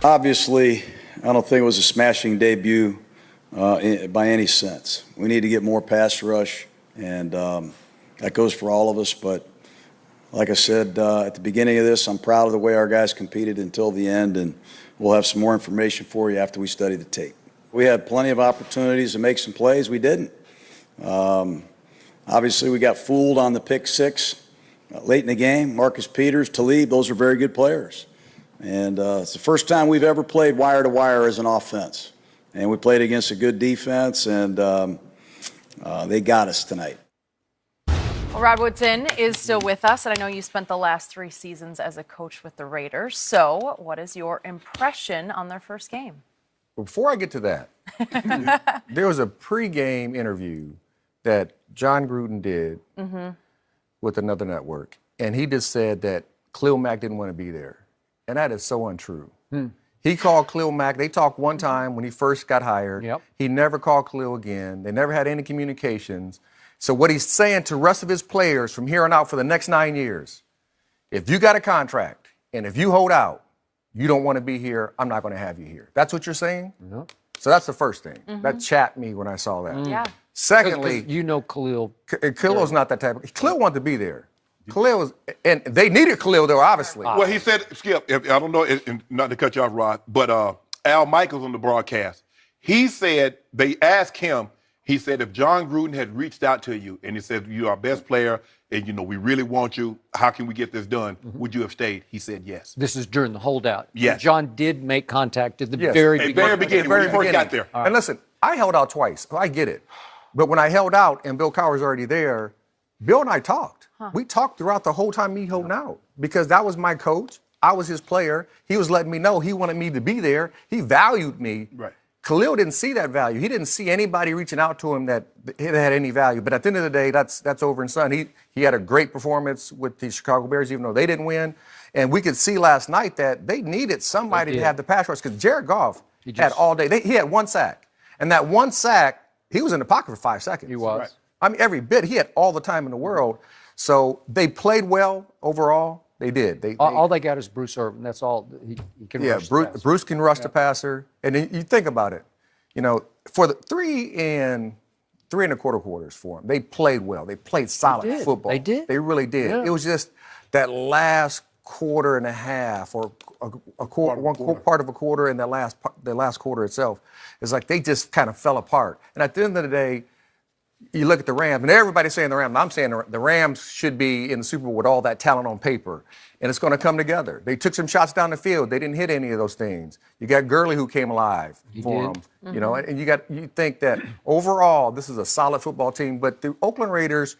Obviously, I don't think it was a smashing debut by any sense. We need to get more pass rush, and that goes for all of us. But like I said at the beginning of this, I'm proud of the way our guys competed until the end, and we'll have some more information for you after we study the tape. We had plenty of opportunities to make some plays. We didn't. Obviously, we got fooled on the pick six late in the game. Marcus Peters, Talib, those are very good players. And it's the first time we've ever played wire to wire as an offense. And we played against a good defense, and they got us tonight. Well, Rod Woodson is still with us, and I know you spent the last 3 seasons as a coach with the Raiders. So what is your impression on their first game? Before I get to that, there was a pregame interview that Jon Gruden did with another network, and he just said that Khalil Mack didn't want to be there. And that is so untrue. He called Khalil Mack. They talked one time when he first got hired. Yep. He never called Khalil again. They never had any communications. So what he's saying to the rest of his players from here on out for the next 9 years, if you got a contract and if you hold out, you don't want to be here, I'm not going to have you here. That's what you're saying? Yep. So that's the first thing. That chapped me when I saw that. Yeah. Secondly, you know Khalil. Khalil's not that type of. Khalil wanted to be there. Khalil was, and they needed Khalil there, obviously. Well, he said, Skip, I don't know, not to cut you off, Rod, but Al Michaels on the broadcast, he said, they asked him, he said, if Jon Gruden had reached out to you and he said, you're our best player and, we really want you, how can we get this done? Would you have stayed? He said yes. This is during the holdout. Yes. John did make contact at the very beginning. When he first got there. And listen, I held out twice. So I get it. But when I held out and Bill Cowher's already there, Bill and I talked. We talked throughout the whole time me holding out because that was my coach. I was his player. He was letting me know he wanted me to be there. He valued me. Right. Khalil didn't see that value. He didn't see anybody reaching out to him that had any value. But at the end of the day, that's over and done. He had a great performance with the Chicago Bears, even though they didn't win. And we could see last night that they needed somebody to have the pass rush because Jared Goff had all day. He had 1 sack. And that 1 sack, he was in the pocket for 5 seconds. He was. Right. I mean, every bit. He had all the time in the world. So they played well overall. They did. All they got is Bruce Irvin. That's all he can rush the passer. Bruce can rush the passer. And then you think about it. For the 3 and 3.25 quarters for them, they played well. They played solid football. They did. They really did. Yeah. It was just that last quarter and a half or part of a quarter and the last quarter itself. It's like they just kind of fell apart. And at the end of the day, you look at the Rams, and everybody's saying the Rams. I'm saying the Rams should be in the Super Bowl with all that talent on paper, and it's going to come together. They took some shots down the field. They didn't hit any of those things. You got Gurley who came alive for them, and you think that overall this is a solid football team. But the Oakland Raiders,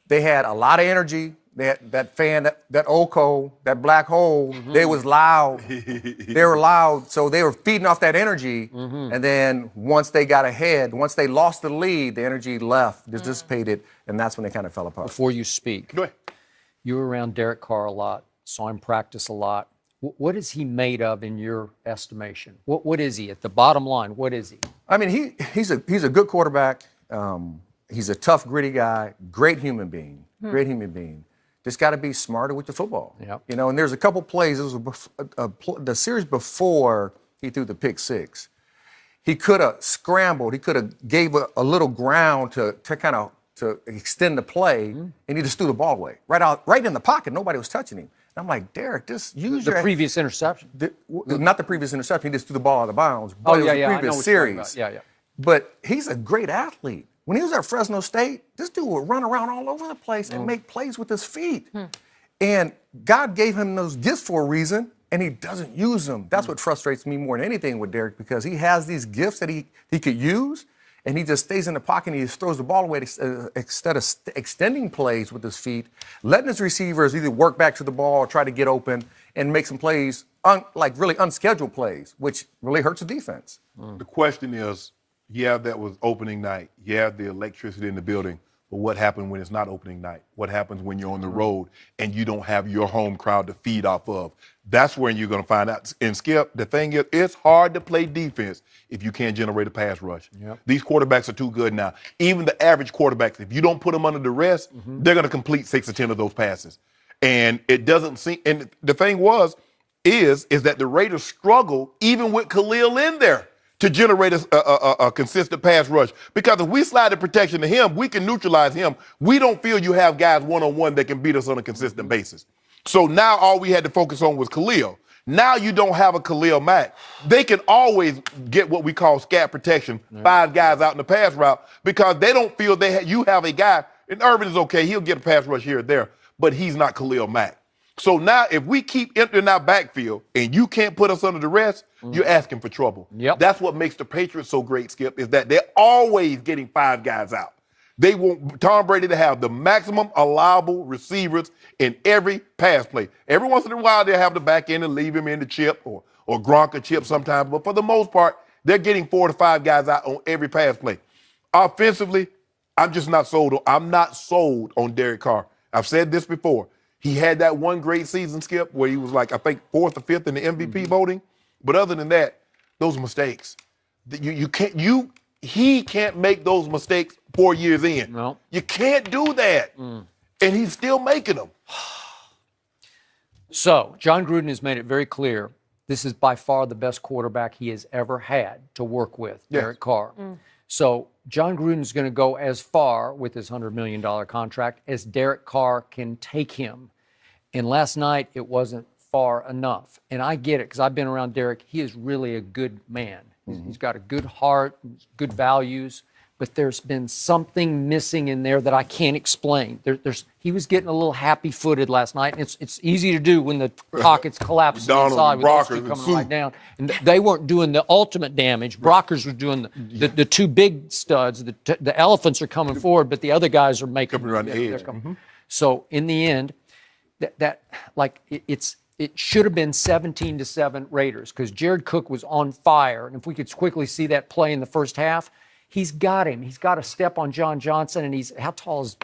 they had a lot of energy. They had that fan, that Oko, that black hole, they was loud. They were loud, so they were feeding off that energy. And then once they got ahead, once they lost the lead, the energy left, dissipated, and that's when they kind of fell apart. Before you speak, Go ahead. You were around Derek Carr a lot, saw him practice a lot. What is he made of in your estimation? What is he? At the bottom line, what is he? I mean, he's a good quarterback. He's a tough, gritty guy, great human being, Just got to be smarter with the football. Yep. And there's a couple plays. It was the series before he threw the pick six. He could have scrambled. He could have gave a little ground to extend the play, and he just threw the ball away right in the pocket. Nobody was touching him. And I'm like, Derek, just use the previous interception. Not the previous interception. He just threw the ball out of bounds. But it was the I know previous what you're talking series. about. Yeah. But he's a great athlete. When he was at Fresno State, this dude would run around all over the place and make plays with his feet. And God gave him those gifts for a reason, and he doesn't use them. That's what frustrates me more than anything with Derek, because he has these gifts that he could use, and he just stays in the pocket and he just throws the ball away instead of extending plays with his feet, letting his receivers either work back to the ball or try to get open and make some plays, like really unscheduled plays, which really hurts the defense. The question is, that was opening night. The electricity in the building. But what happens when it's not opening night? What happens when you're on the road and you don't have your home crowd to feed off of? That's when you're going to find out. And Skip, the thing is, it's hard to play defense if you can't generate a pass rush. Yep. These quarterbacks are too good now. Even the average quarterbacks, if you don't put them under duress, they're going to complete 6 or 10 of those passes. And it doesn't seem. And the thing was, is that the Raiders struggle even with Khalil in there to generate a consistent pass rush. Because if we slide the protection to him, we can neutralize him. We don't feel you have guys one-on-one that can beat us on a consistent basis. So now all we had to focus on was Khalil. Now you don't have a Khalil Mack. They can always get what we call scat protection, 5 guys out in the pass route, because they don't feel you have a guy, and Irvin is okay, he'll get a pass rush here or there, but he's not Khalil Mack. So now if we keep entering our backfield and you can't put us under the rest, you're asking for trouble. Yep. That's what makes the Patriots so great, Skip, is that they're always getting 5 guys out. They want Tom Brady to have the maximum allowable receivers in every pass play. Every once in a while, they'll have the back end and leave him in the chip or Gronk a chip sometimes. But for the most part, they're getting 4 to 5 guys out on every pass play. Offensively, I'm just not sold. I'm not sold on Derek Carr. I've said this before. He had that one great season, Skip, where he was like, I think, 4th or 5th in the MVP voting. But other than that, those are mistakes. He can't make those mistakes 4 years in. No. You can't do that. And he's still making them. So, Jon Gruden has made it very clear this is by far the best quarterback he has ever had to work with, Derek Carr. So, Jon Gruden's going to go as far with his $100 million contract as Derek Carr can take him. And last night, it wasn't far enough. And I get it because I've been around Derek. He is really a good man. He's got a good heart, good values, but there's been something missing in there that I can't explain. He was getting a little happy-footed last night, and it's easy to do when the pockets collapse inside with those two coming right down. And they weren't doing the ultimate damage. Brockers was doing the 2 big studs. The elephants are coming forward, but the other guys are making coming around the edge. So in the end, it should have been 17-7 Raiders because Jared Cook was on fire. And if we could quickly see that play in the first half, he's got him. He's got a step on John Johnson, and how tall is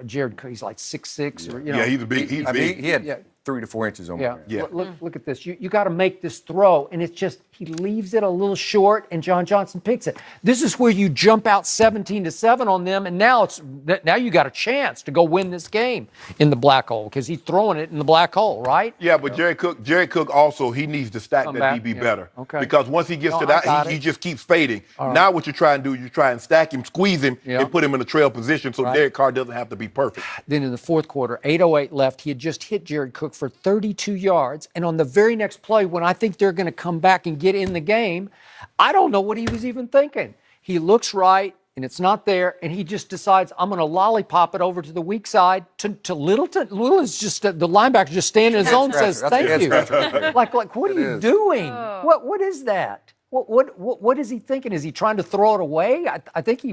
Jared Cook? He's like 6'6". Or, Yeah, he's big. He's big. He had 3 to 4 inches on him. Yeah. Look at this. You got to make this throw, and it's just he leaves it a little short, and John Johnson picks it. This is where you jump out 17-7 on them, and now you got a chance to go win this game in the black hole because he's throwing it in the black hole, right? Yeah, but Jared Cook also, he needs to stack that DB better. Okay. Because once he gets to that, he just keeps fading. Now what you try and do, you try and stack him, squeeze him, and put him in a trail position so Derek Carr doesn't have to be perfect. Then in the fourth quarter, 8:08 left, he had just hit Jared Cook for 32 yards. And on the very next play, when I think they're going to come back and get in the game, I don't know what he was even thinking. He looks right, and it's not there, and he just decides, I'm going to lollipop it over to the weak side to Littleton. Littleton's just, the linebacker just standing in his zone says, thank you. Like, what are you doing? What is that? What is he thinking? Is he trying to throw it away? I think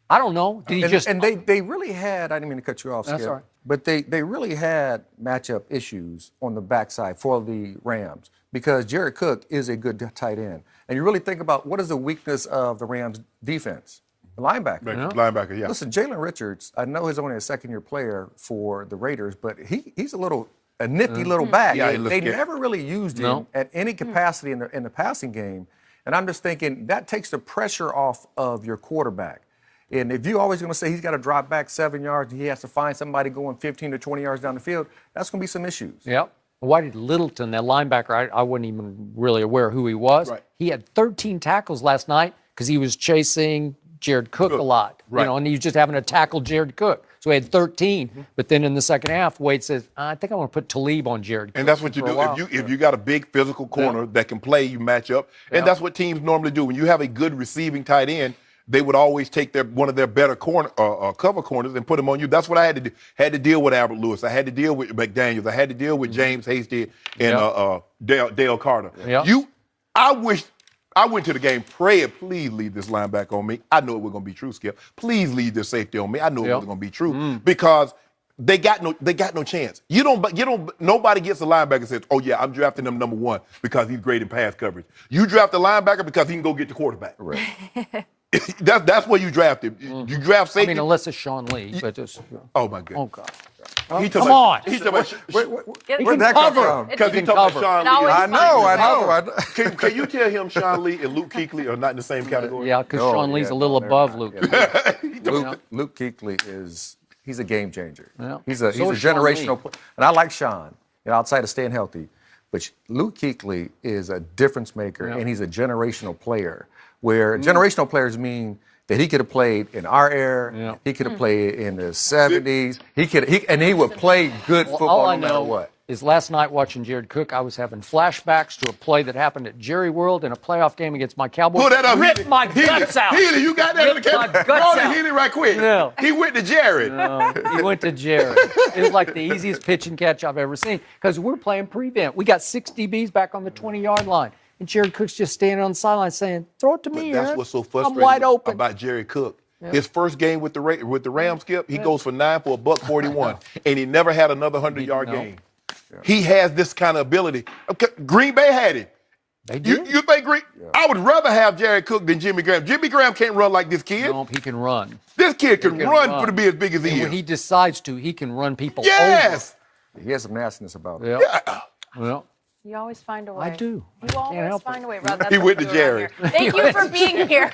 I don't know. Did he just... And they really had, I didn't mean to cut you off, Skip. That's all right. But they really had matchup issues on the backside for the Rams because Jared Cook is a good tight end. And you really think about what is the weakness of the Rams defense? The linebacker. Linebacker, yeah. Listen, Jalen Richards, I know he's only a second-year player for the Raiders, but he's a nifty little back. Yeah, they never really used him at any capacity in the passing game. And I'm just thinking that takes the pressure off of your quarterback. And if you're always going to say he's got to drop back 7 yards and he has to find somebody going 15 to 20 yards down the field, that's going to be some issues. Yep. Why did Littleton, that linebacker, I wasn't even really aware who he was. Right. He had 13 tackles last night because he was chasing Jared Cook a lot. Right. And he was just having to tackle Jared Cook. So he had 13. But then in the second half, Wade says, I think I want to put Talib on Jared Cook. And that's what you do. If you got a big physical corner that can play, you match up. And that's what teams normally do. When you have a good receiving tight end, they would always take one of their better cover corners and put them on you. That's what I had to do. Had to deal with Albert Lewis. I had to deal with McDaniels. I had to deal with James Hasty and Dale Carter. Yep. I went to the game praying, please leave this linebacker on me. I know it was going to be true, Skip. Please leave this safety on me. I know it was going to be true because they got no chance. Nobody gets a linebacker and says, oh yeah, I'm drafting him number 1 because he's great in pass coverage. You draft a linebacker because he can go get the quarterback. Right. That's where you draft him. You draft safety. I mean, unless it's Sean Lee, but just... Oh my God. Oh God. Come on. He's talking Where'd that come from? Because he's talking about Sean No, Lee. it's I know. Can you tell him Sean Lee and Luke Kuechly are not in the same category? Yeah, because Sean Lee's a little above Luke. Luke Kuechly he's a game changer. Yeah. He's a So is Sean generational Lee. player. And I like Sean, outside of staying healthy. But Luke Kuechly is a difference maker, and he's a generational player. Where generational players mean that he could have played in our era, he could have played in the '70s. He would play good football all I no matter know what. is last night watching Jared Cook, I was having flashbacks to a play that happened at Jerry World in a playoff game against my Cowboys. Pull that up. Ripped my guts out. Healy, you got that in the Ripped my camera? guts Go to out. Healy right quick. No. He went to Jared. He went to Jared. It was like the easiest pitch and catch I've ever seen because we're playing prevent. We got 6 DBs back on the 20-yard line. And Jared Cook's just standing on the sideline saying, throw it to me, That's Aaron. what's so I'm frustrating wide open. about Jerry Cook. His first game with the Rams, Skip, he goes for 9 for $141, and he never had another 100-yard game. He has this kind of ability. Okay, Green Bay had him. They did. You think Green? I would rather have Jared Cook than Jimmy Graham. Jimmy Graham can't run like this kid. No, he can run. This kid can run to be as big as he And is. when he decides to, he can run people Yes. He has some nastiness about him. over. Yeah. Well, You always find a way. I do. You always help find it. a way, Rod. That's He what went we to do around Jared. here. Thank you for being here.